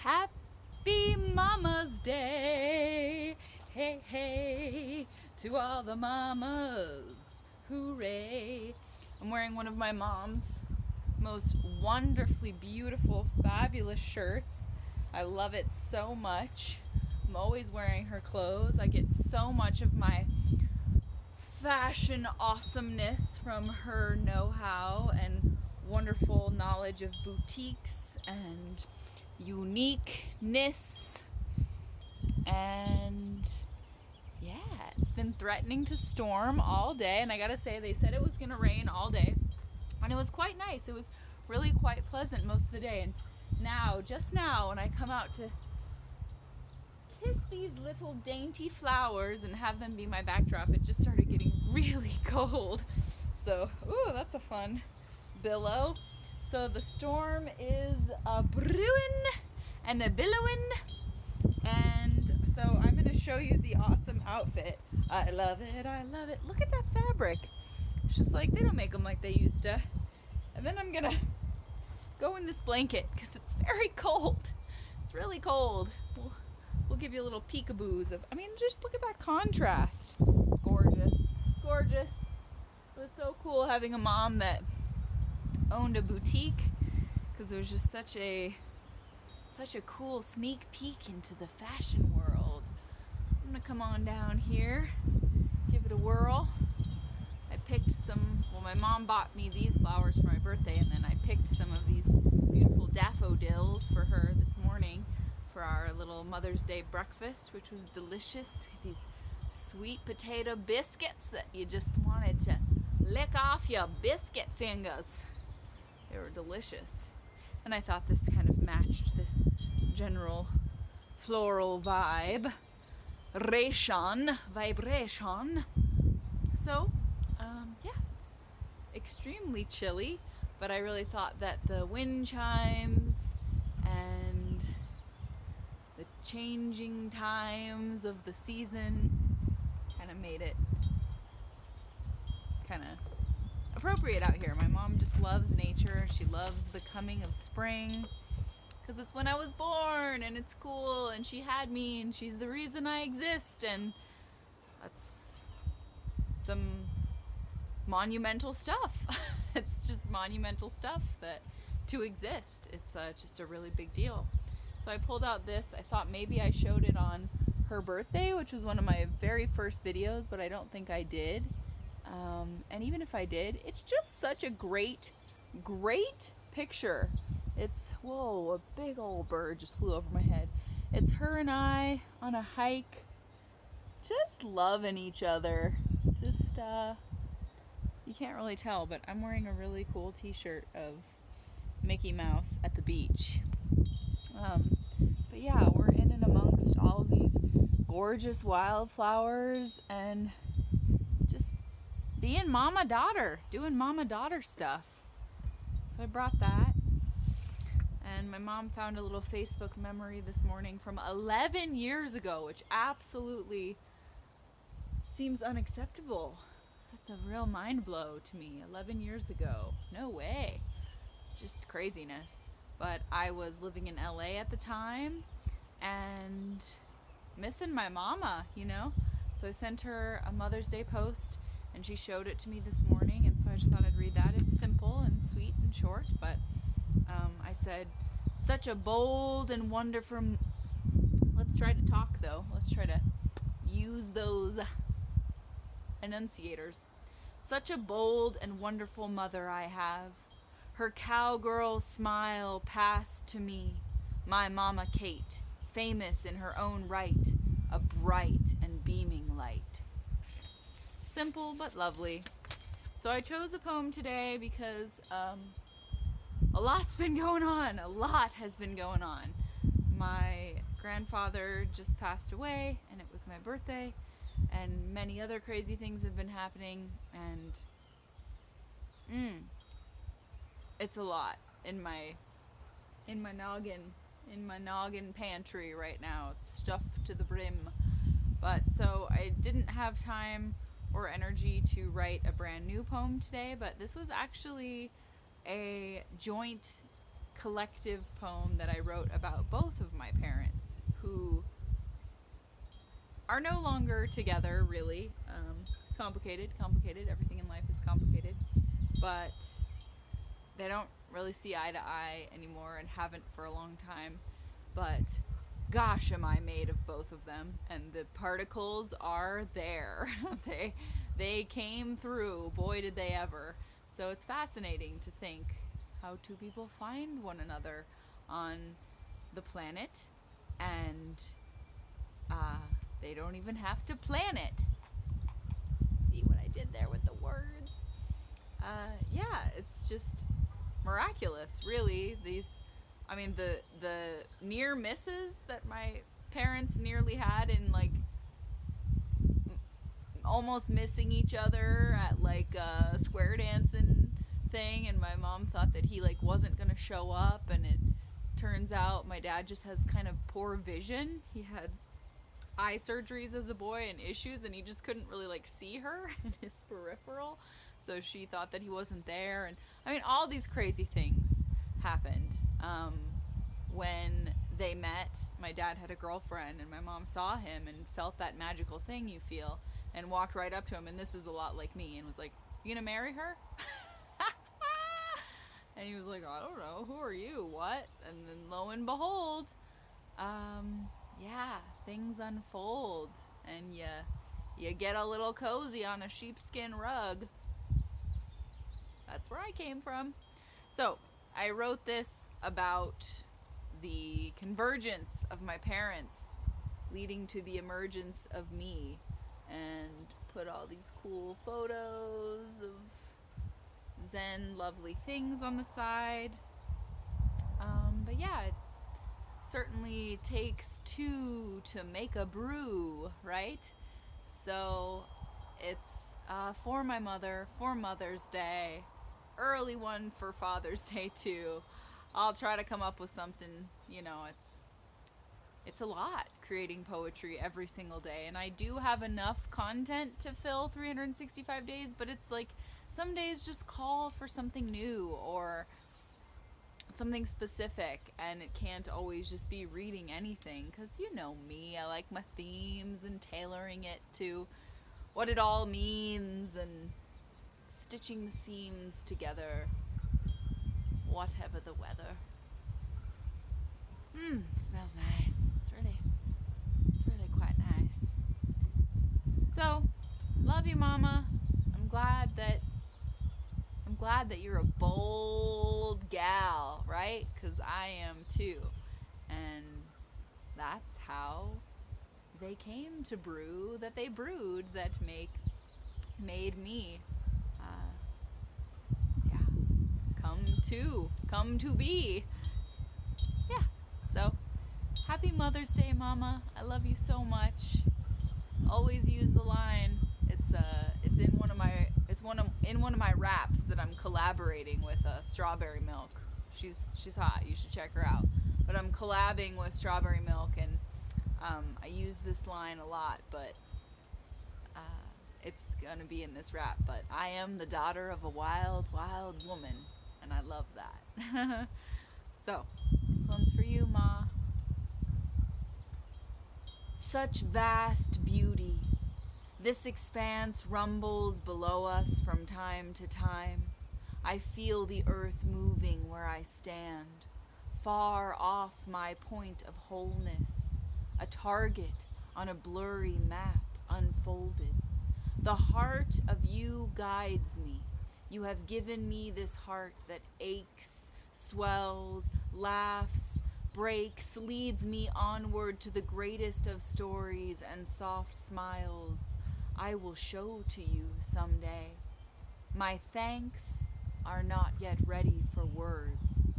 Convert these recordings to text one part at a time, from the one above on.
Happy Mama's Day! Hey, hey, to all the mamas, hooray! I'm wearing one of my mom's most wonderfully beautiful, fabulous shirts. I love it so much. I'm always wearing her clothes. I get so much of my fashion awesomeness from her know-how and wonderful knowledge of boutiques and uniqueness. And yeah, it's been threatening to storm all day, and I gotta say, they said it was gonna rain all day, and it was quite nice. It was really quite pleasant most of the day. And now, just now, when I come out to kiss these little dainty flowers and have them be my backdrop, it just started getting really cold. So, ooh, that's a fun billow. So the storm is a brewing and a billowing, and so I'm going to show you the awesome outfit. I love it, I love it. Look at that fabric. It's just like, they don't make them like they used to. And then I'm going to go in this blanket because it's very cold. It's really cold. We'll give you a little peekaboos of, just look at that contrast. It's gorgeous. It's gorgeous. It was so cool having a mom that owned a boutique, because it was just such a cool sneak peek into the fashion world. So I'm gonna come on down here, give it a whirl. I picked some, my mom bought me these flowers for my birthday, and then I picked some of these beautiful daffodils for her this morning for our little Mother's Day breakfast, which was delicious. These sweet potato biscuits that you just wanted to lick off your biscuit fingers. They were delicious. And I thought this kind of matched this general floral vibe. Vibration. So, it's extremely chilly, but I really thought that the wind chimes and the changing times of the season kind of made it kind of appropriate out here. My mom just loves nature. She loves the coming of spring because it's when I was born, and it's cool, and she had me, and she's the reason I exist, and that's some monumental stuff. It's just monumental stuff that to exist. It's just a really big deal. So I pulled out this. I thought maybe I showed it on her birthday, which was one of my very first videos, but I don't think I did. And even if I did, it's just such a great picture. It's, whoa, a big old bird just flew over my head. It's her and I on a hike, just loving each other. Just, you can't really tell, but I'm wearing a really cool t-shirt of Mickey Mouse at the beach. But yeah, we're in and amongst all of these gorgeous wildflowers and just being mama-daughter, doing mama-daughter stuff. So I brought that. And my mom found a little Facebook memory this morning from 11 years ago, which absolutely seems unacceptable. That's a real mind blow to me. 11 years ago. No way. Just craziness. But I was living in LA at the time and missing my mama, So I sent her a Mother's Day post, and she showed it to me this morning, and so I just thought I'd read that. It's simple and sweet and short, but I said, such a bold and wonderful... Let's try to talk, though. Let's try to use those enunciators. Such a bold and wonderful mother I have. Her cowgirl smile passed to me, my Mama Kate, famous in her own right, a bright and beaming light. Simple but lovely. So I chose a poem today because a lot's been going on. A lot has been going on. My grandfather just passed away, and it was my birthday, and many other crazy things have been happening, and it's a lot in my noggin pantry right now. It's stuffed to the brim. But so I didn't have time or energy to write a brand new poem today, but this was actually a joint collective poem that I wrote about both of my are no longer together, really. Complicated. Everything in life is complicated. But they don't really see eye to eye anymore and haven't for a long time. But gosh, am I made of both of them. And the particles are there. they came through. Boy, did they ever. So it's fascinating to think how two people find one another on the planet, and they don't even have to plan it. See what I did there with the words? Yeah, it's just miraculous, really. The near misses that my parents nearly had in like almost missing each other at like a square dancing thing, and my mom thought that he like wasn't gonna show up, and it turns out my dad just has kind of poor vision. He had eye surgeries as a boy and issues, and he just couldn't really like see her in his peripheral, so she thought that he wasn't there. And I mean, all these crazy things happened. When they met, my dad had a girlfriend, and my mom saw him and felt that magical thing you feel, and walked right up to him, and this is a lot like me, and was like, "You gonna marry her?" And he was like, "I don't know, who are you, what?" And then lo and behold, yeah, things unfold, and you get a little cozy on a sheepskin rug. That's where I came from. So I wrote this about the convergence of my parents leading to the emergence of me, and put all these cool photos of Zen lovely things on the side. But yeah, it certainly takes two to make a brew, right? So it's for my mother, for Mother's Day, early one for Father's Day too. I'll try to come up with something. It's a lot creating poetry every single day, and I do have enough content to fill 365 days, but it's like some days just call for something new or something specific, and it can't always just be reading anything, because you know me, I like my themes and tailoring it to what it all means and stitching the seams together, whatever the weather. Smells nice. It's really quite nice. So, love you, Mama. I'm glad that you're a bold gal, right? 'Cause I am too. And that's how they came to brew that they brewed that made me yeah, come to be. Yeah. So, happy Mother's Day, Mama. I love you so much. Always use the line. It's in one of my raps that I'm collaborating with Strawberry Milk. She's hot. You should check her out. But I'm collabing with Strawberry Milk, and I use this line a lot, but it's gonna be in this rap. But I am the daughter of a wild, wild woman, and I love that. So, this one's for you, Ma. Such vast beauty. This expanse rumbles below us from time to time. I feel the earth moving where I stand, far off my point of wholeness, a target on a blurry map unfolded. The heart of you guides me. You have given me this heart that aches, swells, laughs, breaks, leads me onward to the greatest of stories and soft smiles I will show to you someday. My thanks are not yet ready for words.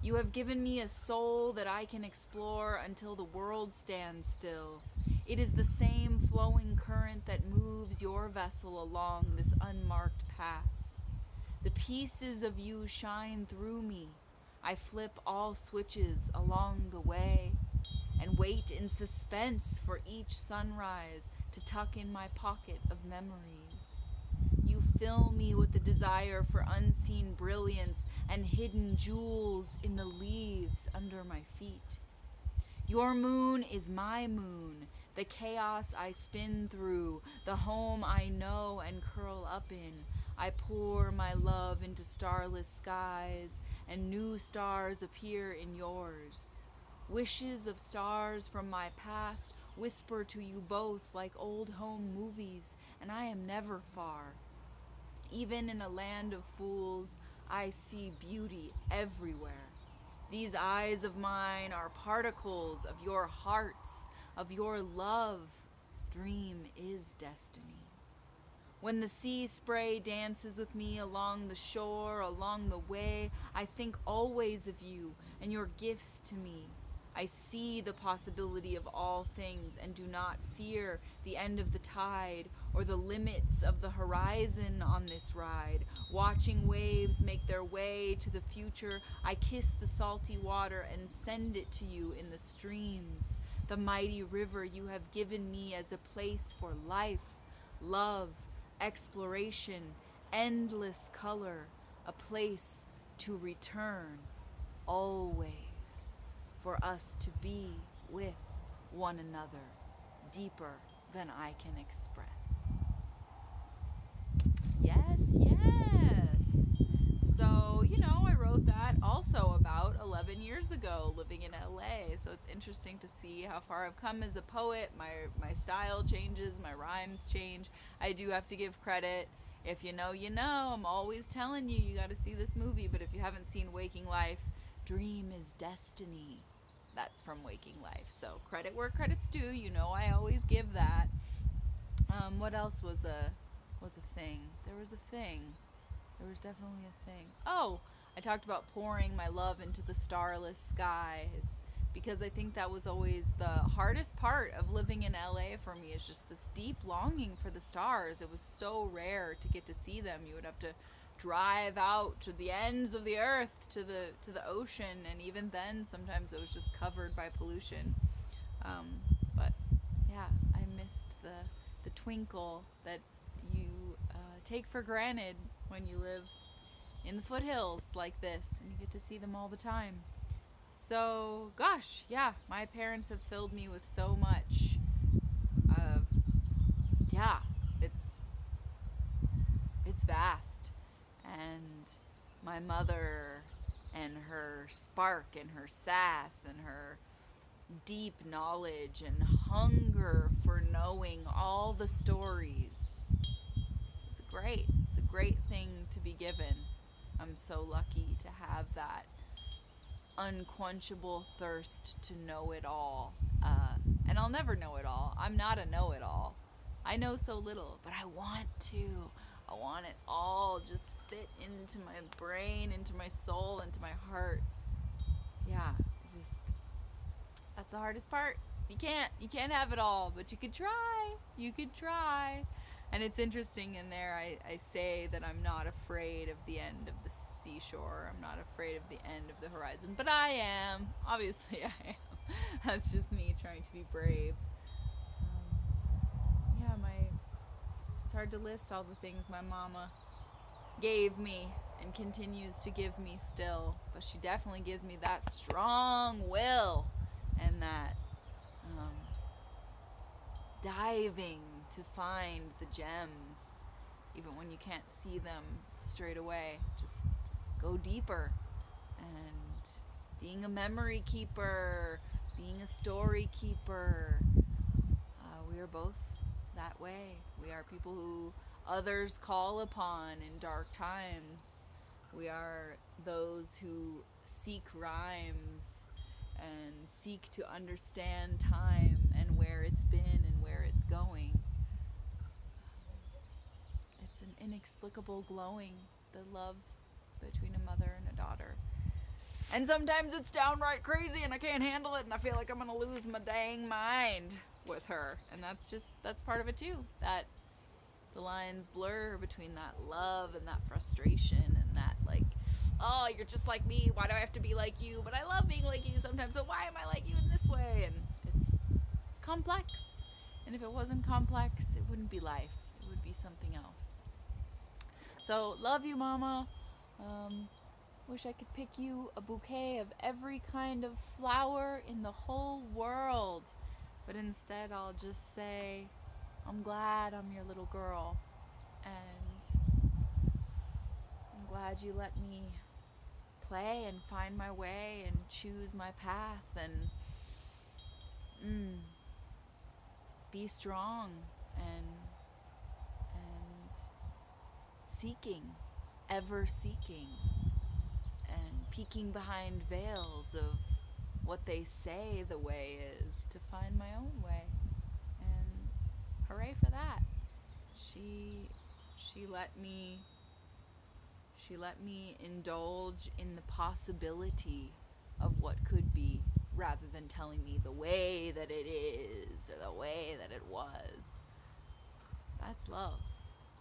You have given me a soul that I can explore until the world stands still. It is the same flowing current that moves your vessel along this unmarked path. The pieces of you shine through me. I flip all switches along the way and wait in suspense for each sunrise to tuck in my pocket of memories. You fill me with the desire for unseen brilliance and hidden jewels in the leaves under my feet. Your moon is my moon, the chaos I spin through, the home I know and curl up in. I pour my love into starless skies, and new stars appear in yours. Wishes of stars from my past whisper to you both like old home movies, and I am never far. Even in a land of fools, I see beauty everywhere. These eyes of mine are particles of your hearts, of your love. Dream is destiny. When the sea spray dances with me along the shore, along the way, I think always of you and your gifts to me. I see the possibility of all things and do not fear the end of the tide or the limits of the horizon on this ride. Watching waves make their way to the future, I kiss the salty water and send it to you in the streams, the mighty river you have given me as a place for life, love, exploration, endless color, a place to return, always, for us to be with one another deeper than I can express. Yes, yes. So, I wrote that also about 11 years ago living in LA. So it's interesting to see how far I've come as a poet. My style changes, my rhymes change. I do have to give credit. If you know, you know. I'm always telling you, you got to see this movie. But if you haven't seen Waking Life, Dream is Destiny. That's from Waking Life. So credit where credit's due. I always give that. What else was a thing? There was a thing. There was definitely a thing. Oh, I talked about pouring my love into the starless skies because I think that was always the hardest part of living in LA for me, is just this deep longing for the stars. It was so rare to get to see them. You would have to drive out to the ends of the earth, to the ocean, and even then sometimes it was just covered by pollution. But yeah, I missed the twinkle that you take for granted when you live in the foothills like this and you get to see them all the time. So, gosh, yeah, my parents have filled me with so much. Uh, yeah, it's vast, and my mother and her spark and her sass and her deep knowledge and hunger for knowing all the stories. It's a great thing to be given. I'm so lucky to have that unquenchable thirst to know it all. And I'll never know it all. I'm not a know it all. I know so little, but I want to. I want it all just fit into my brain, into my soul, into my heart. Yeah, just that's the hardest part. You can't have it all, but you could try. You could try. And it's interesting in there, I say that I'm not afraid of the end of the seashore. I'm not afraid of the end of the horizon. But I am. Obviously, I am. That's just me trying to be brave. Yeah, it's hard to list all the things my mama gave me and continues to give me still. But she definitely gives me that strong will and that um, diving to find the gems, even when you can't see them straight away. Just go deeper. And being a memory keeper, being a story keeper, we are both that way. We are people who others call upon in dark times. We are those who seek rhymes and seek to understand time and where it's been and where it's going. It's an inexplicable glowing, the love between a mother and a daughter. And sometimes it's downright crazy and I can't handle it and I feel like I'm gonna lose my dang mind with her. And that's part of it too. That the lines blur between that love and that frustration and that, like, oh, you're just like me, why do I have to be like you? But I love being like you sometimes, so why am I like you in this way? And it's complex. And if it wasn't complex, it wouldn't be life. It would be something else. So, love you, Mama. Wish I could pick you a bouquet of every kind of flower in the whole world. But instead, I'll just say, I'm glad I'm your little girl. And I'm glad you let me play and find my way and choose my path and be strong and seeking, ever seeking, and peeking behind veils of what they say the way is to find my own way. And hooray for that. She let me indulge in the possibility of what could be rather than telling me the way that it is or the way that it was. That's love.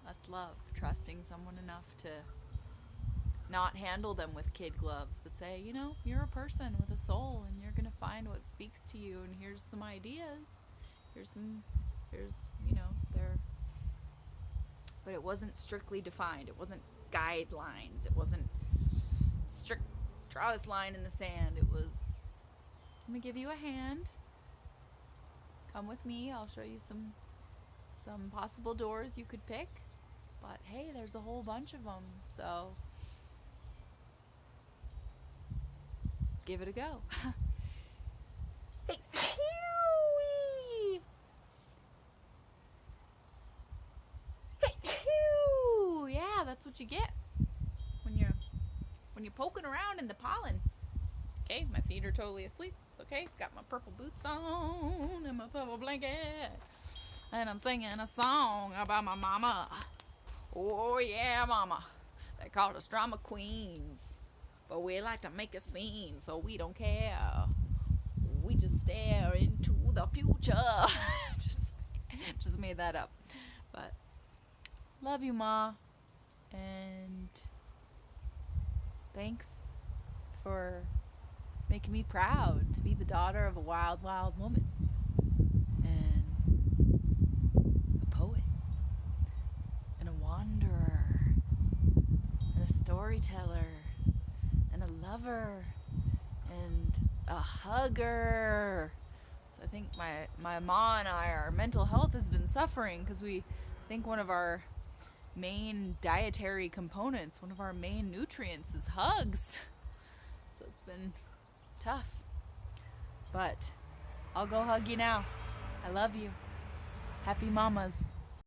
That's love. Trusting someone enough to not handle them with kid gloves, but say, you're a person with a soul and you're going to find what speaks to you, and here's some ideas. There. But it wasn't strictly defined. It wasn't guidelines. It wasn't strict, draw this line in the sand. It was, let me give you a hand. Come with me. I'll show you some possible doors you could pick. But hey, there's a whole bunch of them. So give it a go. Hey, yeah, that's what you get when you're poking around in the pollen. Okay, my feet are totally asleep. It's okay. Got my purple boots on and my purple blanket, and I'm singing a song about my mama. Oh yeah, mama. They call us drama queens, but we like to make a scene, so we don't care. We just stare into the future. just made that up. But love you, Ma. And thanks for making me proud to be the daughter of a wild, wild woman. And a poet. And a wanderer. And a storyteller. And a lover. And a hugger. So I think my ma and our mental health has been suffering because we think one of our main dietary components, one of our main nutrients is hugs. So it's been tough. But I'll go hug you now. I love you. Happy mamas.